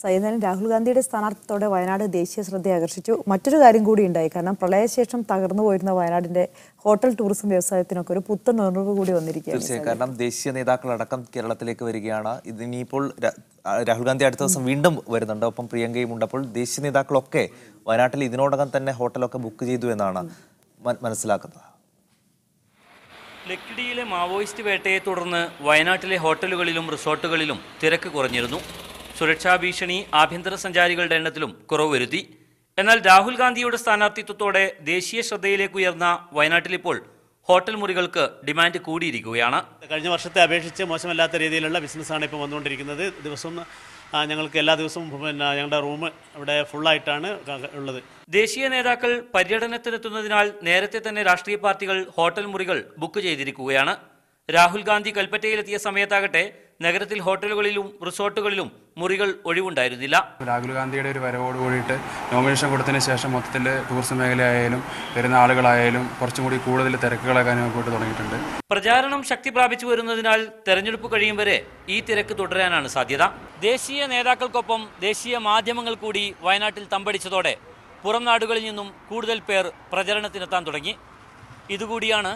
സൈന്യം രാഹുൽ ഗാന്ധിയുടെ സ്ഥാനാർത്ഥിത്തോടെ വയനാട് ദേശീയ ശ്രദ്ധ ആകർഷിച്ചു. മറ്റൊരു കാര്യം കൂടി ഉണ്ടായി. കാരണം പ്രളയശേഷം തകർന്നു പോയിരുന്ന വയനാടിന്റെ ഹോട്ടൽ ടൂറിസം വ്യവസായത്തിനൊക്കെ ഒരു പുത്തൻ ഉണർവ് കൂടി വന്നിരിക്കുകയാണ്. തീർച്ചയായും. കാരണം ദേശീയ നേതാക്കളടക്കം കേരളത്തിലേക്ക് വരികയാണ്. ഇതിനിപ്പോൾ രാഹുൽ ഗാന്ധി അടുത്ത ദിവസം വീണ്ടും വരുന്നുണ്ട്, ഒപ്പം പ്രിയങ്കയും ഉണ്ട്. അപ്പോൾ ദേശീയ നേതാക്കളൊക്കെ വയനാട്ടിൽ ഇതിനോടകം തന്നെ ഹോട്ടലൊക്കെ ബുക്ക് ചെയ്തു എന്നാണ് മനസ്സിലാക്കുന്നത്. ലക്കിടിയിലെ മാവോയിസ്റ്റ് വേട്ടയെ തുടർന്ന് വയനാട്ടിലെ ഹോട്ടലുകളിലും റിസോർട്ടുകളിലും തിരക്ക് കുറഞ്ഞിരുന്നു. സുരക്ഷാ ഭീഷണി ആഭ്യന്തര സഞ്ചാരികളുടെ എണ്ണത്തിലും കുറവ് വരുത്തി. എന്നാൽ രാഹുൽ ഗാന്ധിയുടെ സ്ഥാനാർത്ഥിത്വത്തോടെ ദേശീയ ശ്രദ്ധയിലേക്ക് ഉയർന്ന വയനാട്ടിലിപ്പോൾ ഹോട്ടൽ മുറികൾക്ക് ഡിമാൻഡ് കൂടിയിരിക്കുകയാണ്. കഴിഞ്ഞ വർഷത്തെ അപേക്ഷിച്ച് മോശമല്ലാത്ത രീതിയിലുള്ള ബിസിനസ്സാണ് ഇപ്പോൾ വന്നുകൊണ്ടിരിക്കുന്നത്. ദിവസവും ഞങ്ങൾക്ക് എല്ലാ ദിവസവും ഞങ്ങളുടെ റൂം ഇവിടെ ഫുള്ളായിട്ടാണ് ഉള്ളത്. ദേശീയ നേതാക്കൾ പര്യടനത്തിനെത്തുന്നതിനാൽ നേരത്തെ തന്നെ രാഷ്ട്രീയ പാർട്ടികൾ ഹോട്ടൽ മുറികൾ ബുക്ക് ചെയ്തിരിക്കുകയാണ്. രാഹുൽ ഗാന്ധി കൽപ്പറ്റയിലെത്തിയ സമയത്താകട്ടെ നഗരത്തിൽ ഹോട്ടലുകളിലും റിസോർട്ടുകളിലും മുറികൾ ഒഴിവുണ്ടായിരുന്നില്ല. രാഹുൽ ഗാന്ധിയുടെ ഒരു വരവോട് കൂടിയിട്ട് നോമിനേഷൻ കൊടുത്തതിന് ശേഷം മൊത്തത്തിൽ ടൂറിസം മേഖലയായാലും വരുന്ന ആളുകളായാലും കുറച്ചും കൂടി കൂടുതൽ തിരക്കുകളൊക്കെ അനുഭവപ്പെട്ട് തുടങ്ങിയിട്ടുണ്ട്. പ്രചാരണം ശക്തി പ്രാപിച്ചു വരുന്നതിനാൽ തെരഞ്ഞെടുപ്പ് കഴിയും വരെ ഈ തിരക്ക് തുടരാനാണ് സാധ്യത. ദേശീയ നേതാക്കൾക്കൊപ്പം ദേശീയ മാധ്യമങ്ങൾ കൂടി വയനാട്ടിൽ തമ്പടിച്ചതോടെ പുറം നാടുകളിൽ നിന്നും കൂടുതൽ പേർ പ്രചരണത്തിനെത്താൻ തുടങ്ങി. ഇതുകൂടിയാണ്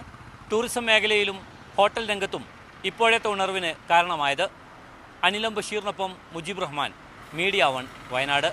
ടൂറിസം മേഖലയിലും ഹോട്ടൽ രംഗത്തും ഇപ്പോഴത്തെ ഉണർവിന് കാരണമായത്. അനിലം ബഷീറിനൊപ്പം മുജീബ് റഹ്മാൻ, മീഡിയ 1 വയനാട്.